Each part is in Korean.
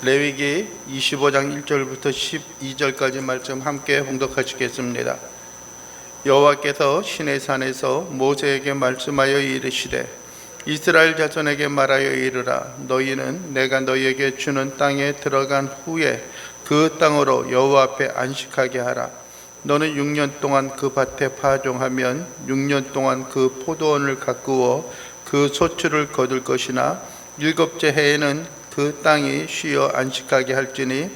레위기 25장 1절부터 12절까지 말씀 함께 봉독하시겠습니다. 여호와께서 시내산에서 모세에게 말씀하여 이르시되 이스라엘 자손에게 말하여 이르라. 너희는 내가 너희에게 주는 땅에 들어간 후에 그 땅으로 여호와 앞에 안식하게 하라. 너는 6년 동안 그 밭에 파종하면 6년 동안 그 포도원을 가꾸어 그 소출을 거둘 것이나 7째 해에는 그 땅이 쉬어 안식하게 할지니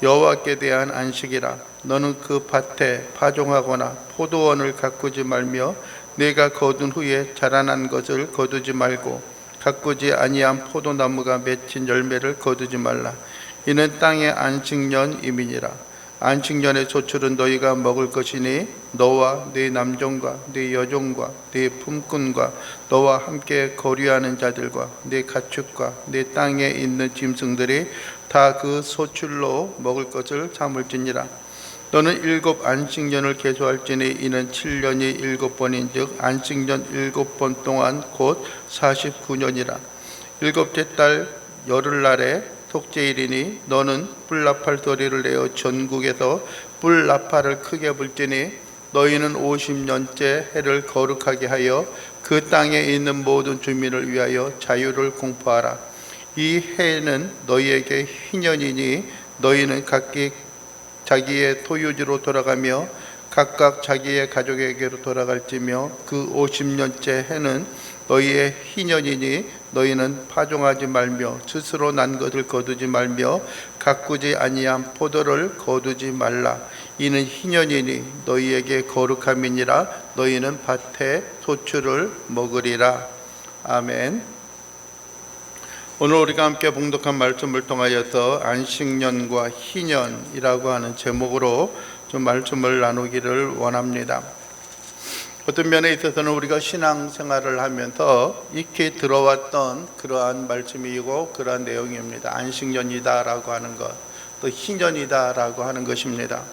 여호와께 대한 안식이라. 너는 그 밭에 파종하거나 포도원을 가꾸지 말며 내가 거둔 후에 자라난 것을 거두지 말고 가꾸지 아니한 포도나무가 맺힌 열매를 거두지 말라. 이는 땅의 안식년임이니라. 안식년의 소출은 너희가 먹을 것이니 너와 네 남종과 네 여종과 네 품꾼과 너와 함께 거류하는 자들과 네 가축과 네 땅에 있는 짐승들이 다 그 소출로 먹을 것을 삼을지니라. 너는 7 안식년을 계수할지니 이는 7년이 7번인즉 안식년 7번 동안 곧 49년이라. 7째 달 열흘날에 속죄일이니 너는 뿔나팔 소리를 내어 전국에서 뿔나팔을 크게 불지니 너희는 50년째 해를 거룩하게 하여 그 땅에 있는 모든 주민을 위하여 자유를 공포하라. 이 해는 너희에게 희년이니 너희는 각기 자기의 소유지로 돌아가며 각각 자기의 가족에게로 돌아갈지며 그 50년째 해는 너희의 희년이니 너희는 파종하지 말며 스스로 난 것을 거두지 말며 가꾸지 아니한 포도를 거두지 말라. 이는 희년이니 너희에게 거룩함이니라. 너희는 밭의 소출을 먹으리라. 아멘. 오늘 우리가 함께 봉독한 말씀을 통하여서 안식년과 희년이라고 하는 제목으로 좀 말씀을 나누기를 원합니다. 어떤 면에 있어서는 우리가 신앙생활을 하면서 익히 들어왔던 그러한 말씀이고 그러한 내용입니다. 안식년이다라고 하는 것, 또 희년이다라고 하는 것입니다.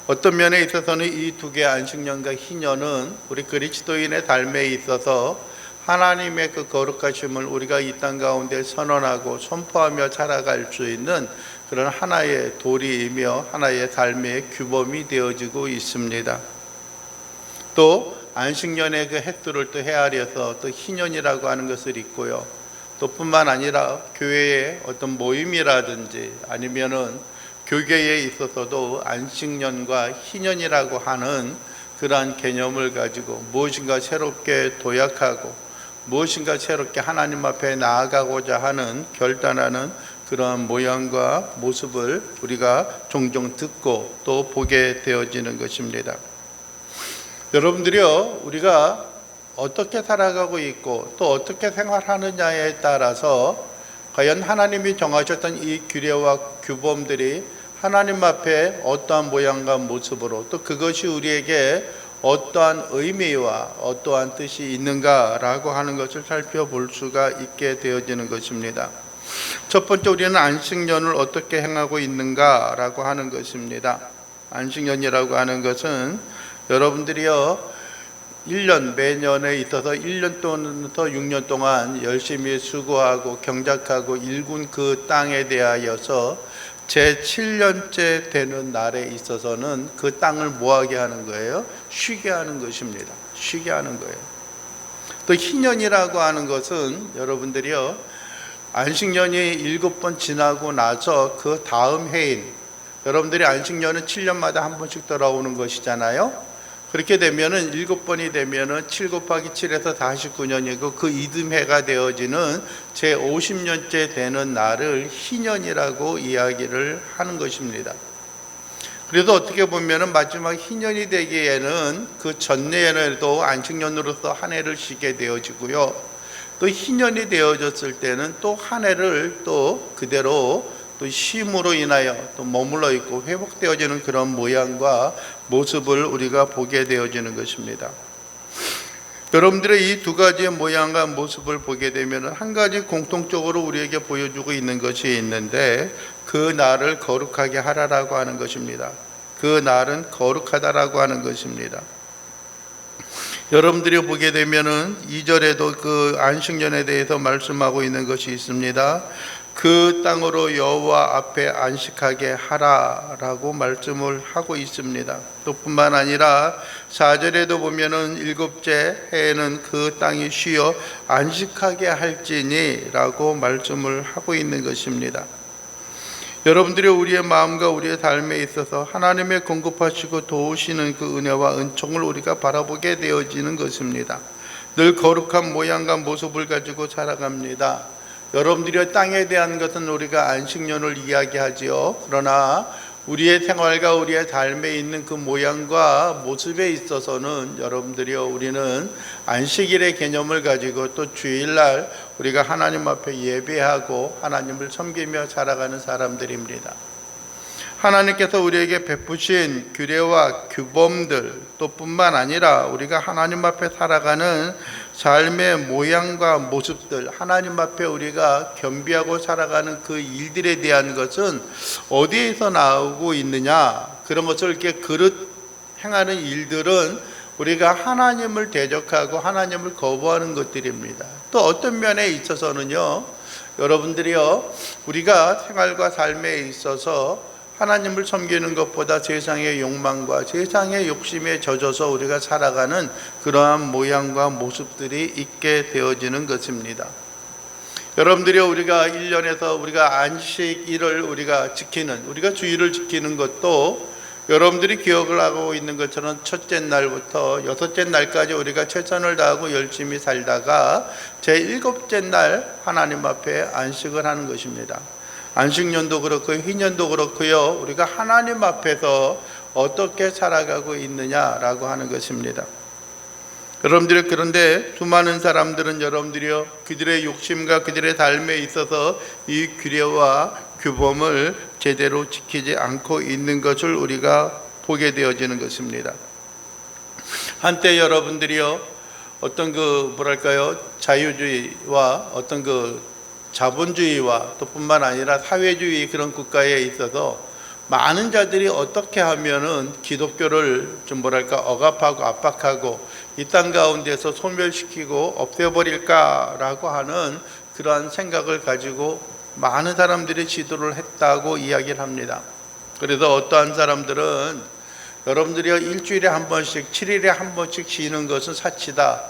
어떤 면에 있어서는 이 두 개의 안식년과 희년은 우리 그리스도인의 삶에 있어서 하나님의 그 거룩하심을 우리가 이 땅 가운데 선언하고 선포하며 살아갈 수 있는 그런 하나의 도리이며 하나의 삶의 규범이 되어지고 있습니다. 또 안식년의 그 횟수를 또 헤아려서 또 희년이라고 하는 것을 있고요. 또 뿐만 아니라 교회의 어떤 모임이라든지 아니면은 교계에 있어서도 안식년과 희년이라고 하는 그러한 개념을 가지고 무엇인가 새롭게 도약하고 무엇인가 새롭게 하나님 앞에 나아가고자 하는 결단하는 그러한 모양과 모습을 우리가 종종 듣고 또 보게 되어지는 것입니다. 여러분들이요, 우리가 어떻게 살아가고 있고 또 어떻게 생활하느냐에 따라서 과연 하나님이 정하셨던 이 규례와 규범들이 하나님 앞에 어떠한 모양과 모습으로 또 그것이 우리에게 어떠한 의미와 어떠한 뜻이 있는가라고 하는 것을 살펴볼 수가 있게 되어지는 것입니다. 첫 번째, 우리는 안식년을 어떻게 행하고 있는가라고 하는 것입니다. 안식년이라고 하는 것은 여러분들이요 1년 매년에 있어서 1년 또는 6년 동안 열심히 수고하고 경작하고 일군 그 땅에 대하여서 제7년째 되는 날에 있어서는 그 땅을 뭐하게 하는 거예요? 쉬게 하는 것입니다. 쉬게 하는 거예요. 또 희년이라고 하는 것은 여러분들이요 안식년이 7번 지나고 나서 그 다음 해인, 여러분들이 안식년은 7년마다 한 번씩 돌아오는 것이잖아요. 그렇게 되면은 7번이 되면은 7 곱하기 7에서 49년이고 그 이듬해가 되어지는 제 50년째 되는 날을 희년이라고 이야기를 하는 것입니다. 그래서 어떻게 보면은 마지막 희년이 되기에는 그 전년에도 안식년으로서 한 해를 쉬게 되어지고요. 또 희년이 되어졌을 때는 또 한 해를 또 그대로 또 쉼으로 인하여 또 머물러 있고 회복되어지는 그런 모양과 모습을 우리가 보게 되어지는 것입니다. 여러분들의 이 두 가지의 모양과 모습을 보게 되면 한 가지 공통적으로 우리에게 보여주고 있는 것이 있는데 그 날을 거룩하게 하라라고 하는 것입니다. 그 날은 거룩하다라고 하는 것입니다. 여러분들이 보게 되면은 2절에도 그 안식년에 대해서 말씀하고 있는 것이 있습니다. 그 땅으로 여호와 앞에 안식하게 하라라고 말씀을 하고 있습니다. 또 뿐만 아니라 4절에도 보면은 일곱째 해에는 그 땅이 쉬어 안식하게 할지니라고 말씀을 하고 있는 것입니다. 여러분들이 우리의 마음과 우리의 삶에 있어서 하나님의 공급하시고 도우시는 그 은혜와 은총을 우리가 바라보게 되어지는 것입니다. 늘 거룩한 모양과 모습을 가지고 살아갑니다. 여러분들이 땅에 대한 것은 우리가 안식년을 이야기하지요. 그러나 우리의 생활과 우리의 삶에 있는 그 모양과 모습에 있어서는 여러분들이요, 우리는 안식일의 개념을 가지고 또 주일날 우리가 하나님 앞에 예배하고 하나님을 섬기며 살아가는 사람들입니다. 하나님께서 우리에게 베푸신 규례와 규범들 또 뿐만 아니라 우리가 하나님 앞에 살아가는 삶의 모양과 모습들, 하나님 앞에 우리가 겸비하고 살아가는 그 일들에 대한 것은 어디에서 나오고 있느냐, 그런 것을 이렇게 행하는 일들은 우리가 하나님을 대적하고 하나님을 거부하는 것들입니다. 또 어떤 면에 있어서는요, 여러분들이요, 우리가 생활과 삶에 있어서 하나님을 섬기는 것보다 세상의 욕망과 세상의 욕심에 젖어서 우리가 살아가는 그러한 모양과 모습들이 있게 되어지는 것입니다. 여러분들이 우리가 1년에서 우리가 안식일을 우리가 주일을 지키는 것도 여러분들이 기억을 하고 있는 것처럼 첫째 날부터 여섯째 날까지 우리가 최선을 다하고 열심히 살다가 제7째 날 하나님 앞에 안식을 하는 것입니다. 안식년도 그렇고 희년도 그렇고요, 우리가 하나님 앞에서 어떻게 살아가고 있느냐라고 하는 것입니다. 여러분들이, 그런데 수많은 사람들은 여러분들이요, 그들의 욕심과 그들의 삶에 있어서 이 규례와 규범을 제대로 지키지 않고 있는 것을 우리가 보게 되어지는 것입니다. 한때 여러분들이요, 어떤 자유주의와 어떤 자본주의와 또 뿐만 아니라 사회주의 그런 국가에 있어서 많은 자들이 어떻게 하면은 기독교를 억압하고 압박하고 이 땅 가운데서 소멸시키고 없애버릴까라고 하는 그러한 생각을 가지고 많은 사람들이 지도를 했다고 이야기를 합니다. 그래서 어떠한 사람들은 여러분들이 일주일에 한 번씩, 7일에 한 번씩 쉬는 것은 사치다.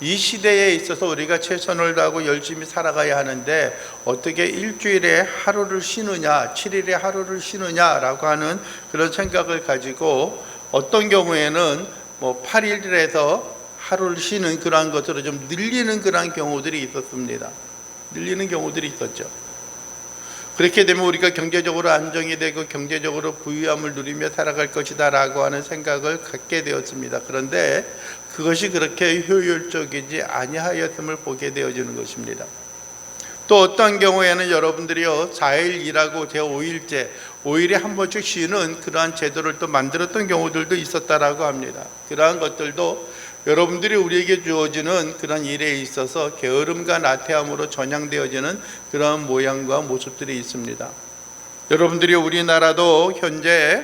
이 시대에 있어서 우리가 최선을 다하고 열심히 살아가야 하는데 어떻게 일주일에 하루를 쉬느냐, 7일에 하루를 쉬느냐라고 하는 그런 생각을 가지고 어떤 경우에는 8일에서 하루를 쉬는 그러한 것으로 좀 늘리는 그러한 경우들이 있었습니다. 늘리는 경우들이 있었죠. 그렇게 되면 우리가 경제적으로 안정이 되고 경제적으로 부유함을 누리며 살아갈 것이다 라고 하는 생각을 갖게 되었습니다. 그런데 그것이 그렇게 효율적이지 아니하였음을 보게 되어지는 것입니다. 또 어떤 경우에는 여러분들이요, 4일 일하고 제5일째 5일에 한 번씩 쉬는 그러한 제도를 또 만들었던 경우들도 있었다라고 합니다. 그러한 것들도 여러분들이 우리에게 주어지는 그런 일에 있어서 게으름과 나태함으로 전향되어지는 그런 모양과 모습들이 있습니다. 여러분들이 우리나라도 현재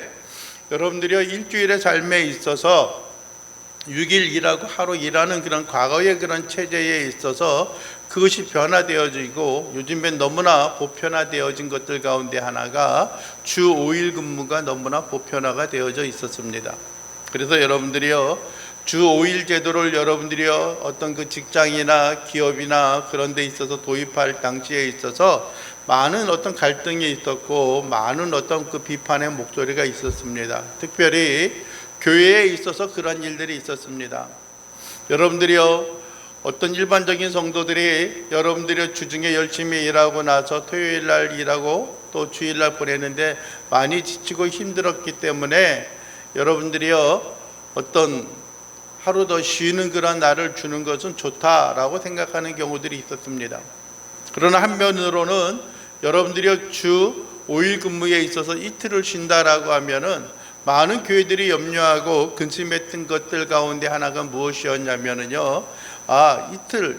여러분들이 일주일의 삶에 있어서 6일 일하고 하루 일하는 그런 과거의 그런 체제에 있어서 그것이 변화되어지고 요즘엔 너무나 보편화되어진 것들 가운데 하나가 주 5일 근무가 너무나 보편화가 되어져 있었습니다. 그래서 여러분들이요, 주 5일 제도를 여러분들이요, 어떤 그 직장이나 기업이나 그런 데 있어서 도입할 당시에 있어서 많은 어떤 갈등이 있었고 많은 어떤 그 비판의 목소리가 있었습니다. 특별히 교회에 있어서 그런 일들이 있었습니다. 여러분들이요, 어떤 일반적인 성도들이 여러분들이 주중에 열심히 일하고 나서 토요일 날 일하고 또 주일 날 보내는데 많이 지치고 힘들었기 때문에 여러분들이요, 어떤 하루 더 쉬는 그런 날을 주는 것은 좋다라고 생각하는 경우들이 있었습니다. 그러나 한면으로는 여러분들이 주 5일 근무에 있어서 이틀을 쉰다라고 하면은 많은 교회들이 염려하고 근심했던 것들 가운데 하나가 무엇이었냐면은요,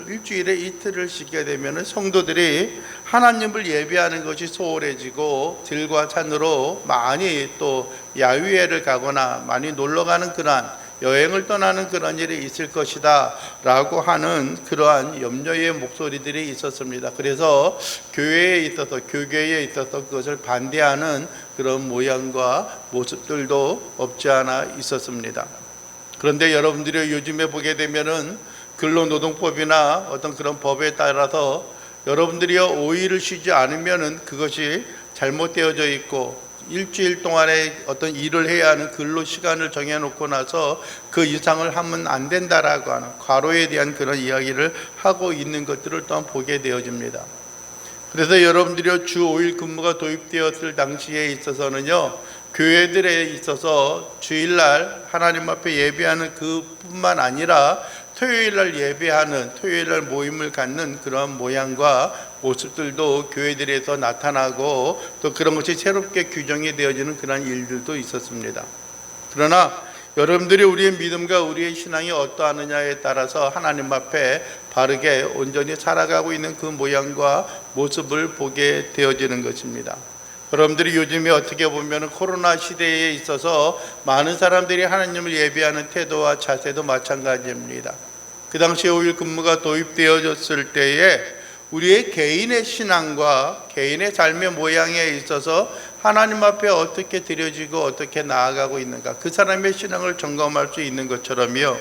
일주일에 이틀을 쉬게 되면은 성도들이 하나님을 예배하는 것이 소홀해지고 들과 산으로 많이 또 야유회를 가거나 많이 놀러 가는 그러한 여행을 떠나는 그런 일이 있을 것이다 라고 하는 그러한 염려의 목소리들이 있었습니다. 그래서 교회에 있어서, 교계에 있어서 그것을 반대하는 그런 모양과 모습들도 없지 않아 있었습니다. 그런데 여러분들이 요즘에 보게 되면은 근로노동법이나 어떤 그런 법에 따라서 여러분들이 5일을 쉬지 않으면은 그것이 잘못되어져 있고, 일주일 동안에 어떤 일을 해야 하는 근로 시간을 정해놓고 나서 그 이상을 하면 안 된다라고 하는 과로에 대한 그런 이야기를 하고 있는 것들을 또한 보게 되어집니다. 그래서 여러분들이 주 5일 근무가 도입되었을 당시에 있어서는요, 교회들에 있어서 주일날 하나님 앞에 예배하는 그뿐만 아니라 토요일날 예배하는, 토요일날 모임을 갖는 그런 모양과 모습들도 교회들에서 나타나고, 또 그런 것이 새롭게 규정이 되어지는 그런 일들도 있었습니다. 그러나 여러분들이 우리의 믿음과 우리의 신앙이 어떠하느냐에 따라서 하나님 앞에 바르게 온전히 살아가고 있는 그 모양과 모습을 보게 되어지는 것입니다. 여러분들이 요즘에 어떻게 보면 코로나 시대에 있어서 많은 사람들이 하나님을 예배하는 태도와 자세도 마찬가지입니다. 그 당시에 5일 근무가 도입되어졌을 때에 우리의 개인의 신앙과 개인의 삶의 모양에 있어서 하나님 앞에 어떻게 드려지고 어떻게 나아가고 있는가, 그 사람의 신앙을 점검할 수 있는 것처럼요,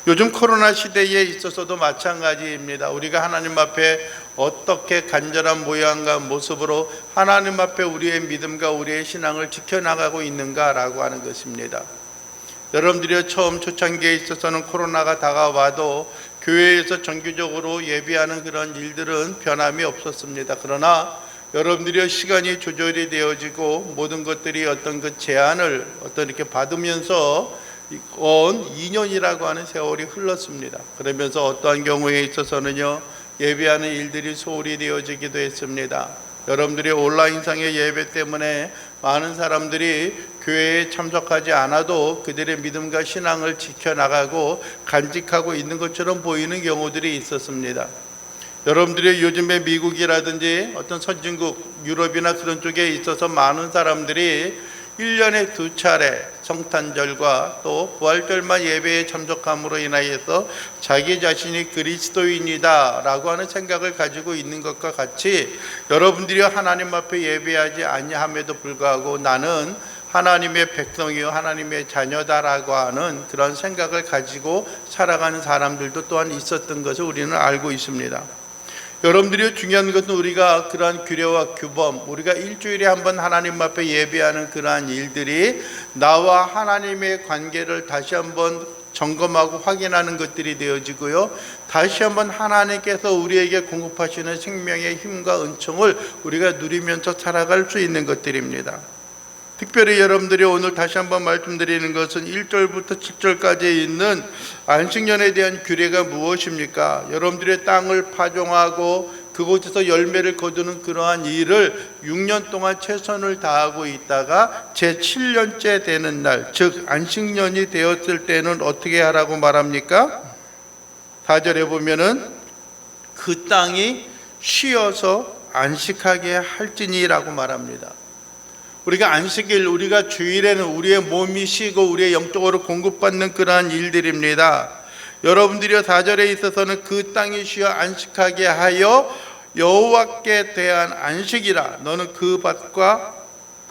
요즘 코로나 시대에 있어서도 마찬가지입니다. 우리가 하나님 앞에 어떻게 간절한 모양과 모습으로 하나님 앞에 우리의 믿음과 우리의 신앙을 지켜나가고 있는가라고 하는 것입니다. 여러분들이 처음 초창기에 있어서는 코로나가 다가와도 교회에서 정기적으로 예배하는 그런 일들은 변함이 없었습니다. 그러나 여러분들이 시간이 조절이 되어지고 모든 것들이 어떤 그 제한을 어떤 이렇게 받으면서 2년이라고 하는 세월이 흘렀습니다. 그러면서 어떠한 경우에 있어서는요, 예배하는 일들이 소홀히 되어지기도 했습니다. 여러분들이 온라인상의 예배 때문에 많은 사람들이 교회에 참석하지 않아도 그들의 믿음과 신앙을 지켜나가고 간직하고 있는 것처럼 보이는 경우들이 있었습니다. 여러분들이 요즘에 미국이라든지 어떤 선진국 유럽이나 그런 쪽에 있어서 많은 사람들이 1년에 2차례 성탄절과 또 부활절만 예배에 참석함으로 인하여서 자기 자신이 그리스도인이다 라고 하는 생각을 가지고 있는 것과 같이, 여러분들이 하나님 앞에 예배하지 아니함에도 불구하고 나는 하나님의 백성이요 하나님의 자녀다라고 하는 그런 생각을 가지고 살아가는 사람들도 또한 있었던 것을 우리는 알고 있습니다. 여러분들이 중요한 것은 우리가 그러한 규례와 규범, 우리가 일주일에 한 번 하나님 앞에 예배하는 그러한 일들이 나와 하나님의 관계를 다시 한번 점검하고 확인하는 것들이 되어지고요, 다시 한번 하나님께서 우리에게 공급하시는 생명의 힘과 은총을 우리가 누리면서 살아갈 수 있는 것들입니다. 특별히 여러분들이 오늘 다시 한번 말씀드리는 것은 1절부터 7절까지 있는 안식년에 대한 규례가 무엇입니까? 여러분들의 땅을 파종하고 그곳에서 열매를 거두는 그러한 일을 6년 동안 최선을 다하고 있다가 제7년째 되는 날, 즉 안식년이 되었을 때는 어떻게 하라고 말합니까? 4절에 보면은 그 땅이 쉬어서 안식하게 할지니라고 말합니다. 우리가 안식일, 우리가 주일에는 우리의 몸이 쉬고 우리의 영적으로 공급받는 그러한 일들입니다. 여러분들이 4절에 있어서는 그 땅이 쉬어 안식하게 하여 여호와께 대한 안식이라. 너는 그 밭과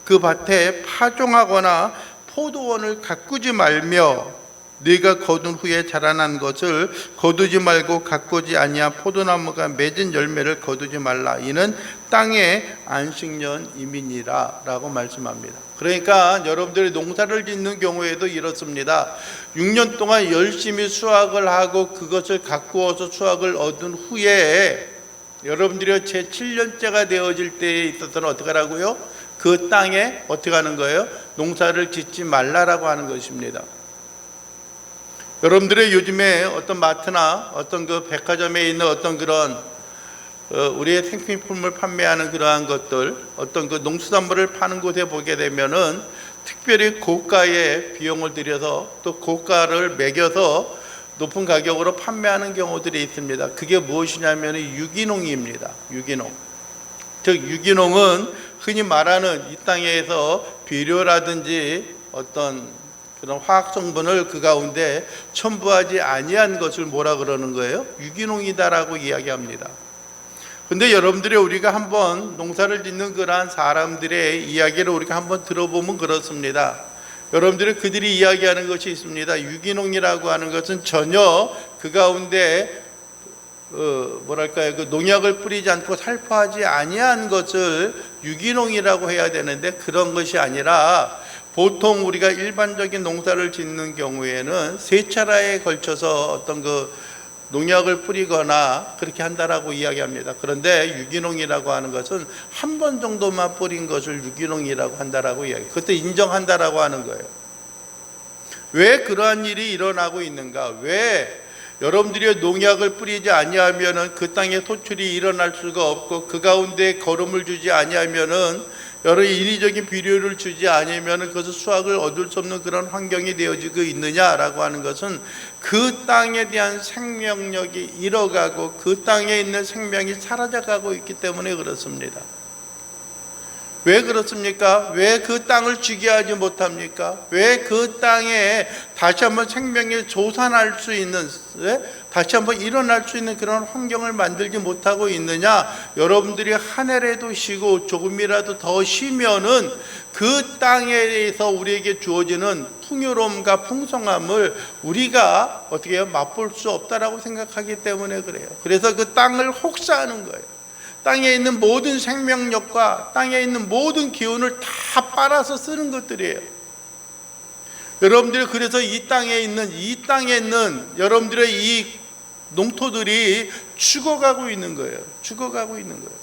그 밭에 파종하거나 포도원을 가꾸지 말며 네가 거둔 후에 자라난 것을 거두지 말고 가꾸지 아니한 포도나무가 맺은 열매를 거두지 말라. 이는 땅의 안식년임이니라 라고 말씀합니다. 그러니까 여러분들이 농사를 짓는 경우에도 이렇습니다. 6년 동안 열심히 수확을 하고 그것을 가꾸어서 수확을 얻은 후에 여러분들이 제7년째가 되어질 때에 있어서는 어떻게 하라고요? 그 땅에 어떻게 하는 거예요? 농사를 짓지 말라라고 하는 것입니다. 여러분들의 요즘에 어떤 마트나 어떤 그 백화점에 있는 어떤 그런 우리의 생필품을 판매하는 그러한 것들, 어떤 그 농수산물을 파는 곳에 보게 되면은 특별히 고가의 비용을 들여서 또 고가를 매겨서 높은 가격으로 판매하는 경우들이 있습니다. 그게 무엇이냐면 유기농입니다. 유기농. 즉 유기농은 흔히 말하는 이 땅에서 비료라든지 어떤 그런 화학 성분을 그 가운데 첨부하지 아니한 것을 뭐라 그러는 거예요? 유기농이다라고 이야기합니다. 근데 여러분들이 우리가 한번 농사를 짓는 그러한 사람들의 이야기를 우리가 한번 들어보면 그렇습니다. 여러분들이 그들이 이야기하는 것이 있습니다. 유기농이라고 하는 것은 전혀 그 가운데 그 농약을 뿌리지 않고 살포하지 아니한 것을 유기농이라고 해야 되는데, 그런 것이 아니라 보통 우리가 일반적인 농사를 짓는 경우에는 세 차례에 걸쳐서 어떤 그 농약을 뿌리거나 그렇게 한다라고 이야기합니다. 그런데 유기농이라고 하는 것은 한 번 정도만 뿌린 것을 유기농이라고 한다라고 이야기. 그것도 인정한다라고 하는 거예요. 왜 그러한 일이 일어나고 있는가? 왜 여러분들이 농약을 뿌리지 아니하면은 그 땅에 소출이 일어날 수가 없고, 그 가운데 거름을 주지 아니하면은 여러 인위적인 비료를 주지 않으면 그것을 수확을 얻을 수 없는 그런 환경이 되어지고 있느냐라고 하는 것은 그 땅에 대한 생명력이 잃어가고 그 땅에 있는 생명이 사라져가고 있기 때문에 그렇습니다. 왜 그렇습니까? 왜 그 땅을 쥐게 하지 못합니까? 왜 그 땅에 다시 한번 생명이 조산할 수 있는, 다시 한번 일어날 수 있는 그런 환경을 만들지 못하고 있느냐? 여러분들이 한 해라도 쉬고 조금이라도 더 쉬면은 그 땅에서 우리에게 주어지는 풍요로움과 풍성함을 우리가 어떻게 해요? 맛볼 수 없다라고 생각하기 때문에 그래요. 그래서 그 땅을 혹사하는 거예요. 땅에 있는 모든 생명력과 땅에 있는 모든 기운을 다 빨아서 쓰는 것들이에요. 여러분들이 그래서 이 땅에 있는 여러분들의 이 농토들이 죽어가고 있는 거예요. 죽어가고 있는 거예요.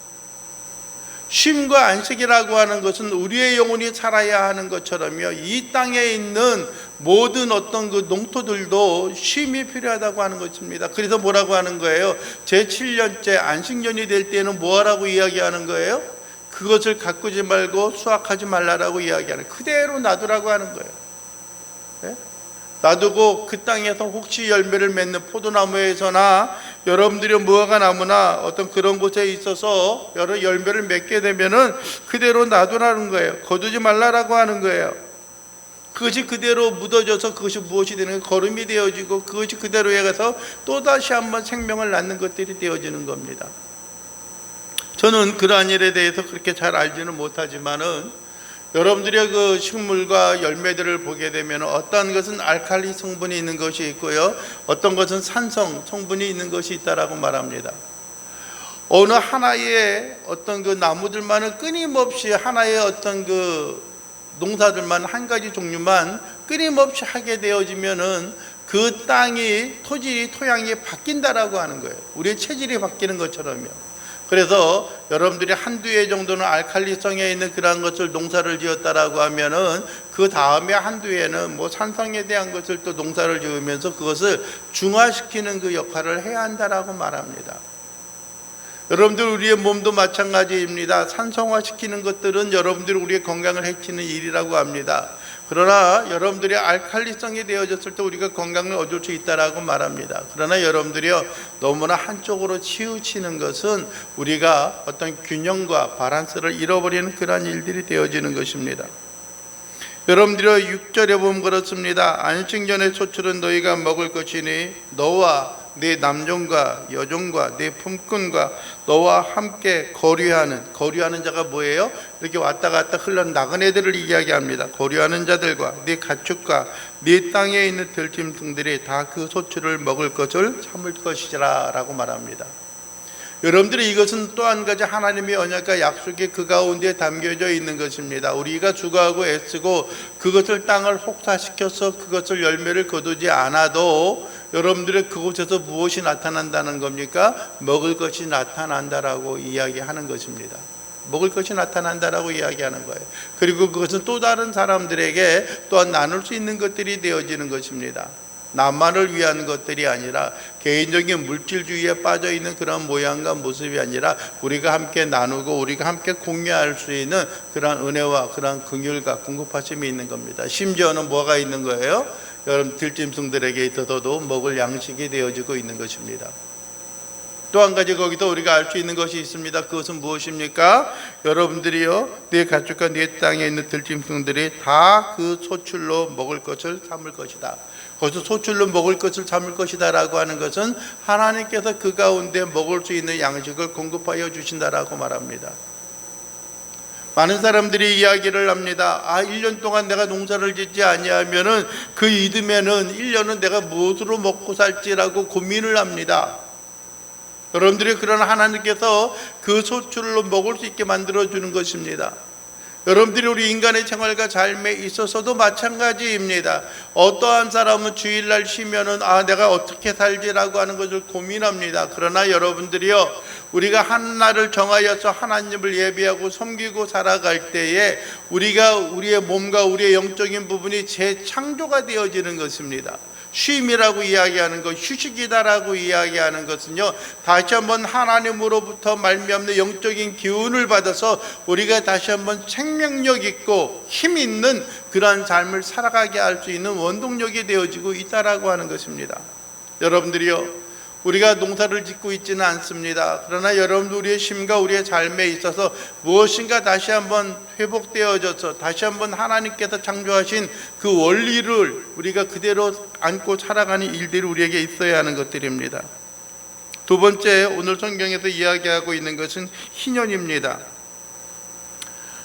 쉼과 안식이라고 하는 것은 우리의 영혼이 살아야 하는 것처럼요, 이 땅에 있는 모든 어떤 그 농토들도 쉼이 필요하다고 하는 것입니다. 그래서 뭐라고 하는 거예요? 제7년째 안식년이 될 때는 뭐라고 이야기하는 거예요? 그것을 가꾸지 말고 수확하지 말라라고 이야기하는, 그대로 놔두라고 하는 거예요. 네? 놔두고 그 땅에서 혹시 열매를 맺는 포도나무에서나 여러분들이 무화과 나무나 어떤 그런 곳에 있어서 여러 열매를 맺게 되면은 그대로 놔두라는 거예요. 거두지 말라라고 하는 거예요. 그것이 그대로 묻어져서 그것이 무엇이 되는 거름이 되어지고, 그것이 그대로 해가서 또다시 한번 생명을 낳는 것들이 되어지는 겁니다. 저는 그러한 일에 대해서 그렇게 잘 알지는 못하지만은 여러분들의 그 식물과 열매들을 보게 되면 어떤 것은 알칼리 성분이 있는 것이 있고요, 어떤 것은 산성 성분이 있는 것이 있다라고 말합니다. 어느 하나의 어떤 그 나무들만은 끊임없이 하나의 어떤 그 농사들만 한 가지 종류만 끊임없이 하게 되어지면은 그 땅이 토양이 바뀐다라고 하는 거예요. 우리의 체질이 바뀌는 것처럼요. 그래서 여러분들이 한두 해 정도는 알칼리성에 있는 그러한 것을 농사를 지었다라고 하면은 그 다음에 한두 해는 뭐 산성에 대한 것을 또 농사를 지으면서 그것을 중화시키는 그 역할을 해야 한다라고 말합니다. 여러분들 우리의 몸도 마찬가지입니다. 산성화시키는 것들은 여러분들 우리의 건강을 해치는 일이라고 합니다. 그러나 여러분들이 알칼리성이 되어졌을 때 우리가 건강을 얻을 수 있다라고 말합니다. 그러나 여러분들이요, 너무나 한쪽으로 치우치는 것은 우리가 어떤 균형과 바란스를 잃어버리는 그러한 일들이 되어지는 것입니다. 여러분들이 6절에 보면 그렇습니다. 안식년의 소출은 너희가 먹을 것이니 너와 네 남종과 여종과 네 품꾼과 너와 함께 거류하는 자가 뭐예요? 이렇게 왔다 갔다 흘러 나그네들을 이야기합니다. 거류하는 자들과 네 가축과 네 땅에 있는 들짐승들이 다 그 소출을 먹을 것을 참을 것이라 라고 말합니다. 여러분들이 이것은 또 한 가지 하나님의 언약과 약속이 그 가운데 담겨져 있는 것입니다. 우리가 주거하고 애쓰고 그것을 땅을 혹사시켜서 그것을 열매를 거두지 않아도 여러분들의 그곳에서 무엇이 나타난다는 겁니까? 먹을 것이 나타난다라고 이야기하는 것입니다. 먹을 것이 나타난다라고 이야기하는 거예요. 그리고 그것은 또 다른 사람들에게 또한 나눌 수 있는 것들이 되어지는 것입니다. 나만을 위한 것들이 아니라 개인적인 물질주의에 빠져 있는 그런 모양과 모습이 아니라 우리가 함께 나누고 우리가 함께 공유할 수 있는 그런 은혜와 그런 긍휼과 공급하심이 있는 겁니다. 심지어는 뭐가 있는 거예요? 여러분 들짐승들에게 있어서도 먹을 양식이 되어지고 있는 것입니다. 또 한 가지 거기서 우리가 알 수 있는 것이 있습니다. 그것은 무엇입니까? 여러분들이요, 네 가축과 네 땅에 있는 들짐승들이 다 그 소출로 먹을 것을 삼을 것이다. 거기서 소출로 먹을 것을 삼을 것이다 라고 하는 것은 하나님께서 그 가운데 먹을 수 있는 양식을 공급하여 주신다라고 말합니다. 많은 사람들이 이야기를 합니다. 1년 동안 내가 농사를 짓지 아니하면은 그 이듬해는 1년은 내가 무엇으로 먹고 살지라고 고민을 합니다. 여러분들이 그런 하나님께서 그 소출로 먹을 수 있게 만들어 주는 것입니다. 여러분들이 우리 인간의 생활과 삶에 있어서도 마찬가지입니다. 어떠한 사람은 주일날 쉬면은 내가 어떻게 살지라고 하는 것을 고민합니다. 그러나 여러분들이요, 우리가 한 날을 정하여서 하나님을 예배하고 섬기고 살아갈 때에 우리가 우리의 몸과 우리의 영적인 부분이 재창조가 되어지는 것입니다. 쉼이라고 이야기하는 것, 휴식이다라고 이야기하는 것은요, 다시 한번 하나님으로부터 말미암는 영적인 기운을 받아서 우리가 다시 한번 생명력 있고 힘 있는 그러한 삶을 살아가게 할 수 있는 원동력이 되어지고 있다라고 하는 것입니다. 여러분들이요, 우리가 농사를 짓고 있지는 않습니다. 그러나 여러분들 우리의 심과 우리의 삶에 있어서 무엇인가 다시 한번 회복되어져서 다시 한번 하나님께서 창조하신 그 원리를 우리가 그대로 안고 살아가는 일들이 우리에게 있어야 하는 것들입니다. 두 번째, 오늘 성경에서 이야기하고 있는 것은 희년입니다.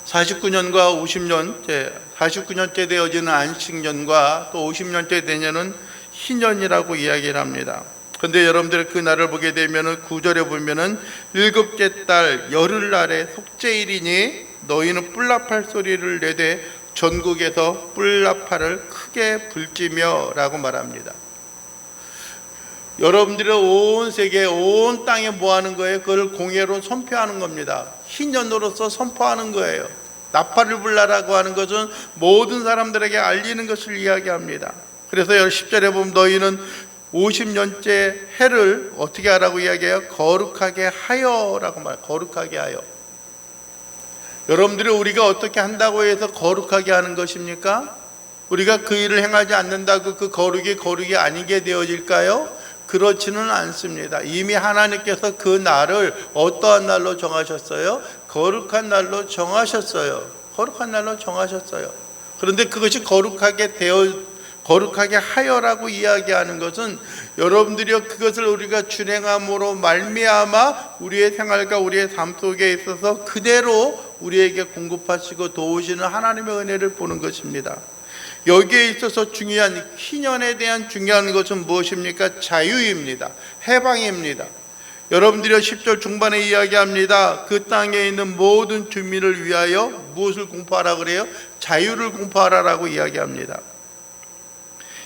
49년과 50년째, 49년째 되어지는 안식년과 또 50년째 되냐는 희년이라고 이야기를 합니다. 그런데 여러분들 그 날을 보게 되면은 9절에 보면은 일곱째 달 열흘날에 속죄일이니 너희는 뿔나팔 소리를 내되 전국에서 뿔나팔을 크게 불지며 라고 말합니다. 여러분들은 온 세계 온 땅에 뭐 하는 거예요? 그걸 공예로 선포하는 겁니다. 희년으로서 선포하는 거예요. 나팔을 불라라고 하는 것은 모든 사람들에게 알리는 것을 이야기합니다. 그래서 10절에 보면 너희는 50년째 해를 어떻게 하라고 이야기해요? 거룩하게 하여라고 말해요. 거룩하게 하여. 여러분들이 우리가 어떻게 한다고 해서 거룩하게 하는 것입니까? 우리가 그 일을 행하지 않는다고 그 거룩이 아니게 되어질까요? 그렇지는 않습니다. 이미 하나님께서 그 날을 어떠한 날로 정하셨어요? 거룩한 날로 정하셨어요. 거룩한 날로 정하셨어요. 그런데 그것이 거룩하게 하여라고 이야기하는 것은 여러분들이요, 그것을 우리가 준행함으로 말미암아 우리의 생활과 우리의 삶 속에 있어서 그대로 우리에게 공급하시고 도우시는 하나님의 은혜를 보는 것입니다. 여기에 있어서 중요한 희년에 대한 중요한 것은 무엇입니까? 자유입니다. 해방입니다. 여러분들이 10절 중반에 이야기합니다. 그 땅에 있는 모든 주민을 위하여 무엇을 공포하라 그래요? 자유를 공포하라라고 이야기합니다.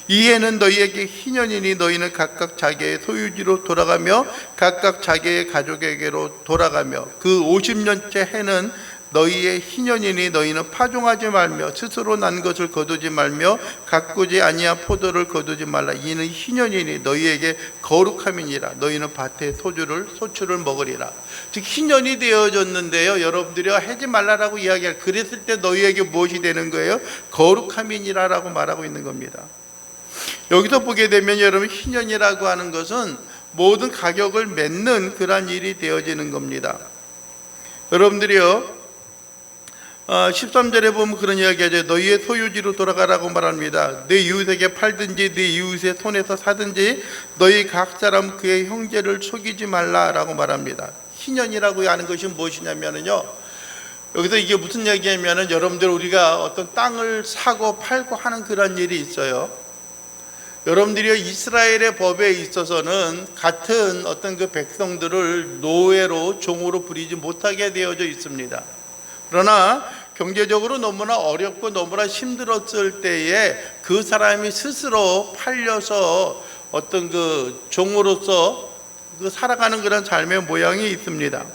이 해는 너희에게 희년이니 너희는 각각 자기의 소유지로 돌아가며 각각 자기의 가족에게로 돌아가며 그 50년째 해는 너희의 희년이니 너희는 파종하지 말며 스스로 난 것을 거두지 말며 가꾸지 아니한 포도를 거두지 말라. 이는 희년이니 너희에게 거룩함이니라. 너희는 밭의 소출을 먹으리라. 즉 희년이 되어졌는데요, 여러분들이 하지 말라라고 이야기할, 그랬을 때 너희에게 무엇이 되는 거예요? 거룩함이니라 라고 말하고 있는 겁니다. 여기서 보게 되면 여러분, 희년이라고 하는 것은 모든 가격을 맺는 그러한 일이 되어지는 겁니다. 여러분들이요, 13절에 보면 그런 이야기하죠. 너희의 소유지로 돌아가라고 말합니다. 내 이웃에게 팔든지 내 이웃의 손에서 사든지 너희 각 사람 그의 형제를 속이지 말라라고 말합니다. 희년이라고 하는 것이 무엇이냐면요, 여기서 이게 무슨 얘기냐면은 여러분들 우리가 어떤 땅을 사고 팔고 하는 그런 일이 있어요. 여러분들이 이스라엘의 법에 있어서는 같은 어떤 그 백성들을 노예로 종으로 부리지 못하게 되어져 있습니다. 그러나 경제적으로 너무나 어렵고 너무나 힘들었을 때에 그 사람이 스스로 팔려서 어떤 그 종으로서 그 살아가는 그런 삶의 모양이 있습니다.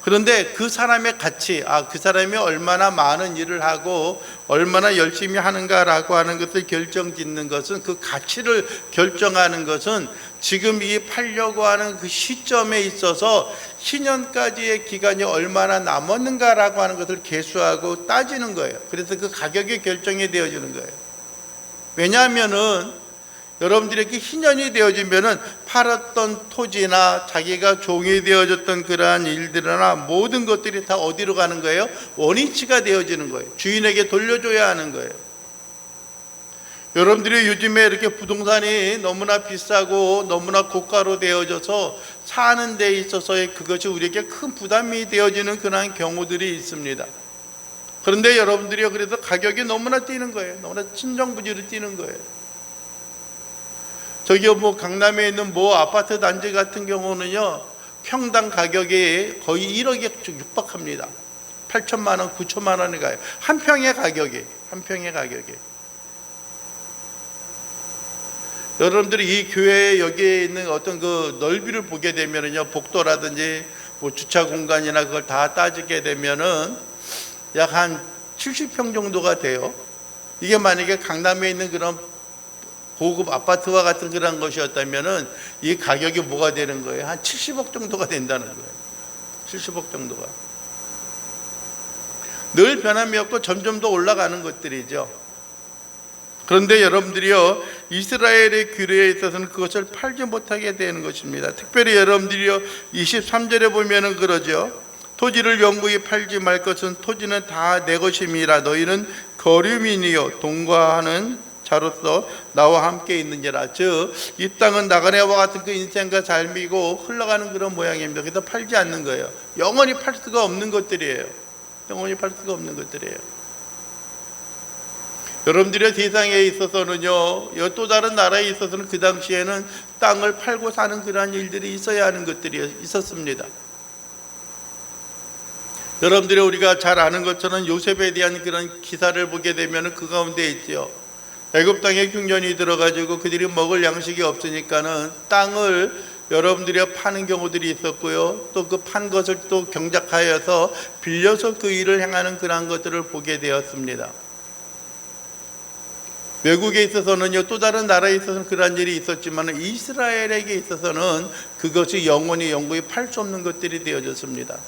그런데 그 사람의 가치, 그 사람이 얼마나 많은 일을 하고 얼마나 열심히 하는가라고 하는 것을 결정짓는 것은, 그 가치를 결정하는 것은 지금 이 팔려고 하는 그 시점에 있어서 희년까지의 기간이 얼마나 남았는가라고 하는 것을 계수하고 따지는 거예요. 그래서 그 가격이 결정이 되어지는 거예요. 왜냐하면은 여러분들에게 희년이 되어지면은 팔았던 토지나 자기가 종이 되어졌던 그러한 일들이나 모든 것들이 다 어디로 가는 거예요? 원위치가 되어지는 거예요. 주인에게 돌려줘야 하는 거예요. 여러분들이 요즘에 이렇게 부동산이 너무나 비싸고 너무나 고가로 되어져서 사는 데 있어서의 그것이 우리에게 큰 부담이 되어지는 그런 경우들이 있습니다. 그런데 여러분들이 그래도 가격이 너무나 뛰는 거예요. 너무나 천정부지로 뛰는 거예요. 저기요, 강남에 있는 아파트 단지 같은 경우는요, 평당 가격이 거의 1억에 육박합니다. 8천만 원, 9천만 원이 가요. 한 평의 가격이. 여러분들이 이 교회 여기에 있는 어떤 그 넓이를 보게 되면은요, 복도라든지 주차 공간이나 그걸 다 따지게 되면은 약 한 70평 정도가 돼요. 이게 만약에 강남에 있는 그런 고급 아파트와 같은 그런 것이었다면은 이 가격이 뭐가 되는 거예요? 한 70억 정도가 된다는 거예요. 70억 정도가. 늘 변함이 없고 점점 더 올라가는 것들이죠. 그런데 여러분들이요, 이스라엘의 규례에 있어서는 그것을 팔지 못하게 되는 것입니다. 특별히 여러분들이요, 23절에 보면은 그러죠. 토지를 영구히 팔지 말 것은 토지는 다 내 것임이라. 너희는 거류민이요 동거하는 자로서 나와 함께 있느니라. 즉, 이 땅은 나그네와 같은 그 인생과 삶이고 흘러가는 그런 모양입니다. 그래서 팔지 않는 거예요. 영원히 팔 수가 없는 것들이에요. 여러분들의 세상에 있어서는요, 또 다른 나라에 있어서는 그 당시에는 땅을 팔고 사는 그러한 일들이 있어야 하는 것들이 있었습니다. 여러분들이 우리가 잘 아는 것처럼 요셉에 대한 그런 기사를 보게 되면 그 가운데 있죠. 애굽 땅에 흉년이 들어가지고 그들이 먹을 양식이 없으니까는 땅을 여러분들이 파는 경우들이 있었고요. 또 그 판 것을 또 경작하여서 빌려서 그 일을 행하는 그러한 것들을 보게 되었습니다. 외국에 있어서는요, 또 다른 나라에 있어서는 그러한 일이 있었지만 이스라엘에게 있어서는 그것이 영원히 팔 수 없는 것들이 되어졌습니다.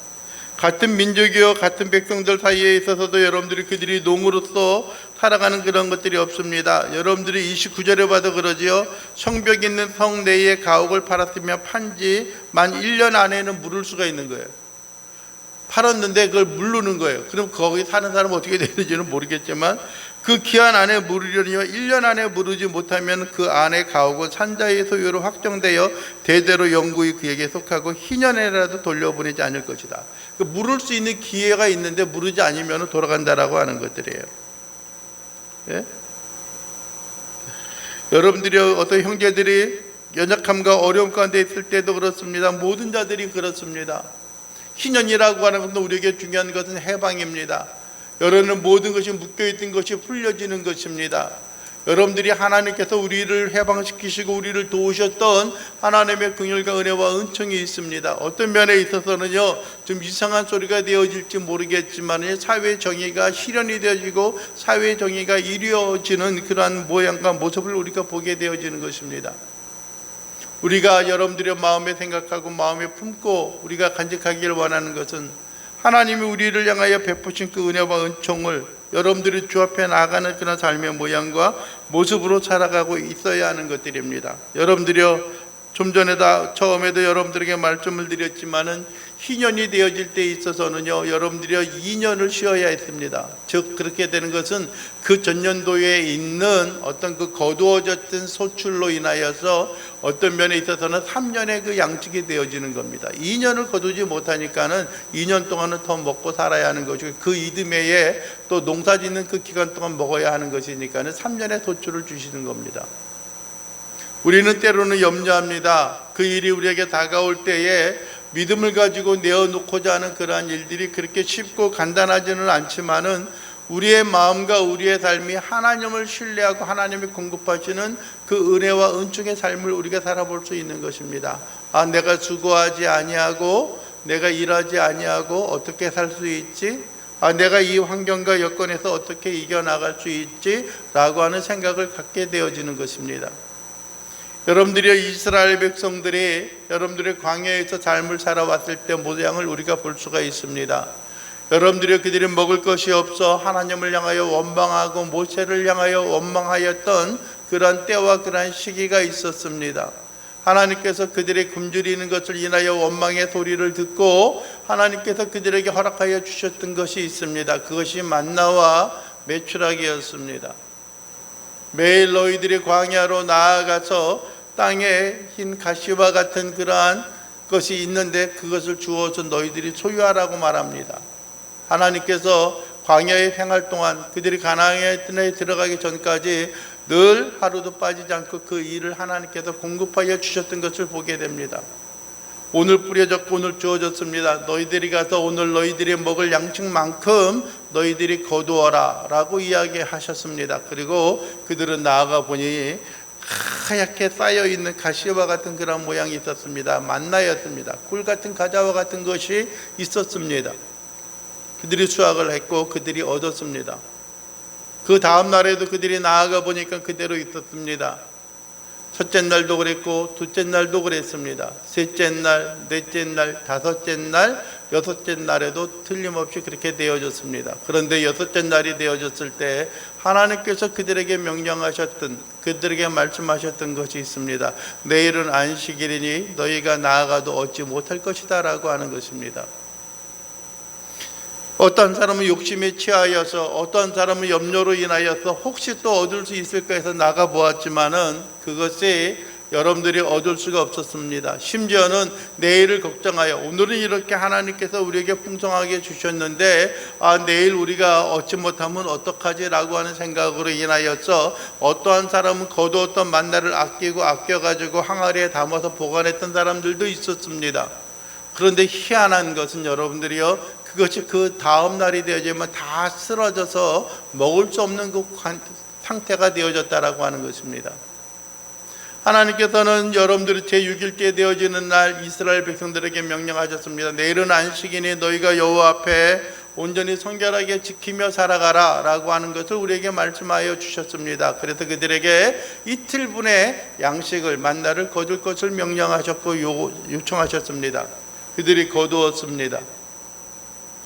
같은 민족이요, 같은 백성들 사이에 있어서도 여러분들이 그들이 농으로서 살아가는 그런 것들이 없습니다. 여러분들이 29절에 봐도 그러지요. 성벽 있는 성 내에 가옥을 팔았으며 판지 만 1년 안에는 물을 수가 있는 거예요. 팔았는데 그걸 물르는 거예요. 그럼 거기 사는 사람은 어떻게 되는지는 모르겠지만 그 기한 안에 물으려니와 1년 안에 물르지 못하면 그 안에 가옥은 산자의 소유로 확정되어 대대로 영구히 그에게 속하고 희년에라도 돌려보내지 않을 것이다. 물을 수 있는 기회가 있는데 물르지 않으면 돌아간다라고 하는 것들이에요. 예? 여러분들이 어떤 형제들이 연약함과 어려움 가운데 있을 때도 그렇습니다. 모든 자들이 그렇습니다. 희년이라고 하는 것은 우리에게 중요한 것은 해방입니다. 여러분은 모든 것이 묶여있던 것이 풀려지는 것입니다. 여러분들이 하나님께서 우리를 해방시키시고 우리를 도우셨던 하나님의 긍휼과 은혜와 은총이 있습니다. 어떤 면에 있어서는요, 좀 이상한 소리가 되어질지 모르겠지만 사회 정의가 실현이 되어지고 사회 정의가 이루어지는 그러한 모양과 모습을 우리가 보게 되어지는 것입니다. 우리가 여러분들의 마음에 생각하고 마음에 품고 우리가 간직하기를 원하는 것은 하나님이 우리를 향하여 베푸신 그 은혜와 은총을 여러분들이 주 앞에 나아가는 그런 삶의 모양과 모습으로 살아가고 있어야 하는 것들입니다. 여러분들이요, 좀 전에다 처음에도 여러분들에게 말씀을 드렸지만은 희년이 되어질 때 있어서는요, 여러분들이 2년을 쉬어야 했습니다. 즉 그렇게 되는 것은 그 전년도에 있는 어떤 그 거두어졌던 소출로 인하여서 어떤 면에 있어서는 3년의 그 양식이 되어지는 겁니다. 2년을 거두지 못하니까는 2년 동안은 더 먹고 살아야 하는 것이고 그 이듬해에 또 농사 짓는 그 기간 동안 먹어야 하는 것이니까는 3년의 소출을 주시는 겁니다. 우리는 때로는 염려합니다. 그 일이 우리에게 다가올 때에 믿음을 가지고 내어놓고자 하는 그러한 일들이 그렇게 쉽고 간단하지는 않지만은 우리의 마음과 우리의 삶이 하나님을 신뢰하고 하나님이 공급하시는 그 은혜와 은총의 삶을 우리가 살아볼 수 있는 것입니다. 내가 수고하지 아니하고 내가 일하지 아니하고 어떻게 살 수 있지? 내가 이 환경과 여건에서 어떻게 이겨나갈 수 있지? 라고 하는 생각을 갖게 되어지는 것입니다. 여러분들이 이스라엘 백성들이 여러분들의 광야에서 삶을 살아왔을 때 모양을 우리가 볼 수가 있습니다. 여러분들이 그들이 먹을 것이 없어 하나님을 향하여 원망하고 모세를 향하여 원망하였던 그러한 때와 그러한 시기가 있었습니다. 하나님께서 그들의 굶주리는 것을 인하여 원망의 소리를 듣고 하나님께서 그들에게 허락하여 주셨던 것이 있습니다. 그것이 만나와 메추라기였습니다. 매일 너희들이 광야로 나아가서 땅에 흰 가시와 같은 그러한 것이 있는데 그것을 주어서 너희들이 소유하라고 말합니다. 하나님께서 광야의 생활 동안 그들이 가나안에 들어가기 전까지 늘 하루도 빠지지 않고 그 일을 하나님께서 공급하여 주셨던 것을 보게 됩니다. 오늘 뿌려졌고 오늘 주어졌습니다. 너희들이 가서 오늘 너희들이 먹을 양식만큼 너희들이 거두어라 라고 이야기하셨습니다. 그리고 그들은 나아가 보니 하얗게 쌓여있는 가시와 같은 그런 모양이 있었습니다. 만나였습니다. 꿀 같은 가자와 같은 것이 있었습니다. 그들이 수확을 했고 그들이 얻었습니다. 그 다음 날에도 그들이 나아가 보니까 그대로 있었습니다. 첫째 날도 그랬고 둘째 날도 그랬습니다. 셋째 날, 넷째 날, 다섯째 날, 여섯째 날에도 틀림없이 그렇게 되어졌습니다. 그런데 여섯째 날이 되어졌을 때 하나님께서 그들에게 명령하셨던, 그들에게 말씀하셨던 것이 있습니다. 내일은 안식일이니 너희가 나아가도 얻지 못할 것이다 라고 하는 것입니다. 어떤 사람은 욕심에 취하여서, 어떤 사람은 염려로 인하여서 혹시 또 얻을 수 있을까 해서 나가 보았지만은 그것이 여러분들이 얻을 수가 없었습니다. 심지어는 내일을 걱정하여, 오늘은 이렇게 하나님께서 우리에게 풍성하게 주셨는데 내일 우리가 얻지 못하면 어떡하지 라고 하는 생각으로 인하여서 어떠한 사람은 거두었던 만나를 아끼고 아껴가지고 항아리에 담아서 보관했던 사람들도 있었습니다. 그런데 희한한 것은 여러분들이요, 그것이 그 다음 날이 되어지면 다 쓰러져서 먹을 수 없는 그 상태가 되어졌다라고 하는 것입니다. 하나님께서는 여러분들이 제6일째 되어지는 날 이스라엘 백성들에게 명령하셨습니다. 내일은 안식이니 너희가 여호와 앞에 온전히 성결하게 지키며 살아가라 라고 하는 것을 우리에게 말씀하여 주셨습니다. 그래서 그들에게 이틀분의 양식을, 만나를 거둘 것을 명령하셨고 요청하셨습니다. 그들이 거두었습니다.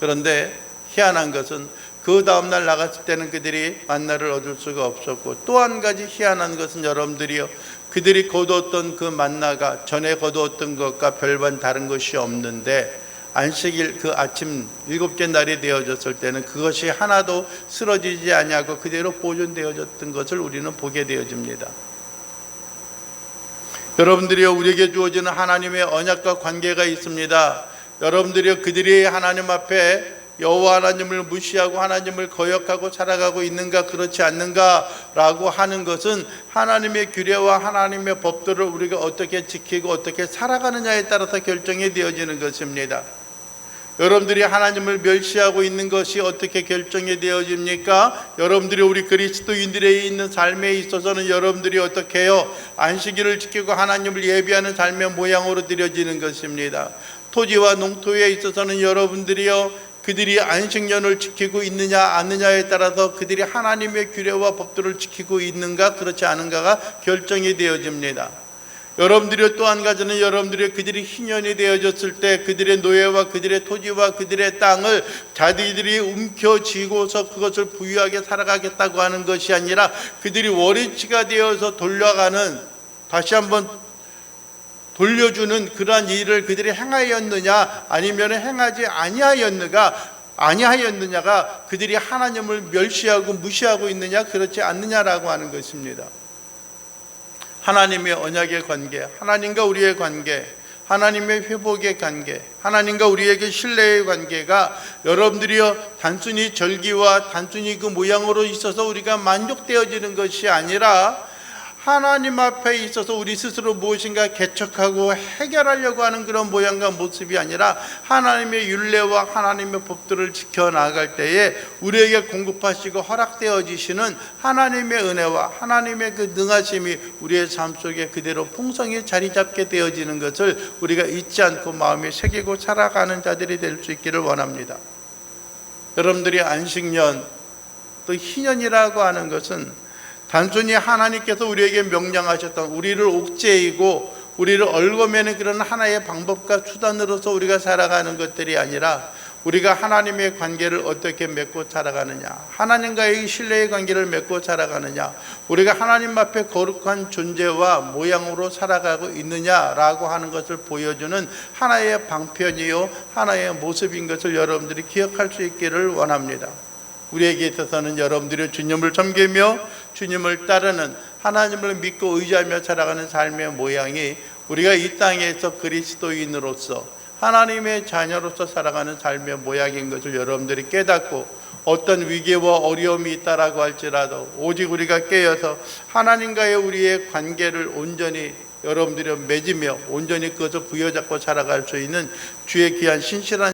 그런데 희한한 것은 그 다음날 나갔을 때는 그들이 만나를 얻을 수가 없었고, 또 한 가지 희한한 것은 여러분들이요, 그들이 거두었던 그 만나가 전에 거두었던 것과 별반 다른 것이 없는데 안식일 그 아침 7째 날이 되어졌을 때는 그것이 하나도 쓰러지지 아니하고 그대로 보존되어졌던 것을 우리는 보게 되어집니다. 여러분들이요, 우리에게 주어지는 하나님의 언약과 관계가 있습니다. 여러분들이요, 그들이 하나님 앞에 여호와 하나님을 무시하고 하나님을 거역하고 살아가고 있는가 그렇지 않는가 라고 하는 것은 하나님의 규례와 하나님의 법들을 우리가 어떻게 지키고 어떻게 살아가느냐에 따라서 결정이 되어지는 것입니다. 여러분들이 하나님을 멸시하고 있는 것이 어떻게 결정이 되어집니까? 여러분들이 우리 그리스도인들의 있는 삶에 있어서는 여러분들이 어떻게 해요? 안식일을 지키고 하나님을 예비하는 삶의 모양으로 드려지는 것입니다. 토지와 농토에 있어서는 여러분들이요, 그들이 안식년을 지키고 있느냐 않느냐에 따라서 그들이 하나님의 규례와 법들을 지키고 있는가 그렇지 않은가가 결정이 되어집니다. 여러분들이 또 한 가지는 여러분들이 그들이 희년이 되어졌을 때 그들의 노예와 그들의 토지와 그들의 땅을 자기들이 움켜쥐고서 그것을 부유하게 살아가겠다고 하는 것이 아니라 그들이 월이치가 되어서 돌려가는, 다시 한번 돌려주는 그러한 일을 그들이 행하였느냐 아니면 행하지 아니하였느냐가 그들이 하나님을 멸시하고 무시하고 있느냐 그렇지 않느냐라고 하는 것입니다. 하나님의 언약의 관계, 하나님과 우리의 관계, 하나님의 회복의 관계, 하나님과 우리에게 신뢰의 관계가 여러분들이요, 단순히 절기와 단순히 그 모양으로 있어서 우리가 만족되어지는 것이 아니라 하나님 앞에 있어서 우리 스스로 무엇인가 개척하고 해결하려고 하는 그런 모양과 모습이 아니라 하나님의 율례와 하나님의 법들을 지켜나갈 때에 우리에게 공급하시고 허락되어지시는 하나님의 은혜와 하나님의 그 능하심이 우리의 삶 속에 그대로 풍성히 자리 잡게 되어지는 것을 우리가 잊지 않고 마음에 새기고 살아가는 자들이 될 수 있기를 원합니다. 여러분들이 안식년 또 희년이라고 하는 것은 단순히 하나님께서 우리에게 명령하셨던, 우리를 옥죄이고 우리를 얽어매는 그런 하나의 방법과 수단으로서 우리가 살아가는 것들이 아니라 우리가 하나님의 관계를 어떻게 맺고 살아가느냐, 하나님과의 신뢰의 관계를 맺고 살아가느냐, 우리가 하나님 앞에 거룩한 존재와 모양으로 살아가고 있느냐라고 하는 것을 보여주는 하나의 방편이요 하나의 모습인 것을 여러분들이 기억할 수 있기를 원합니다. 우리에게 있어서는 여러분들이 주님을 섬기며 주님을 따르는, 하나님을 믿고 의지하며 살아가는 삶의 모양이 우리가 이 땅에서 그리스도인으로서 하나님의 자녀로서 살아가는 삶의 모양인 것을 여러분들이 깨닫고, 어떤 위기와 어려움이 있다라고 할지라도 오직 우리가 깨어서 하나님과의 우리의 관계를 온전히 여러분들이 맺으며 온전히 그것을 부여잡고 살아갈 수 있는 주의 귀한 신실한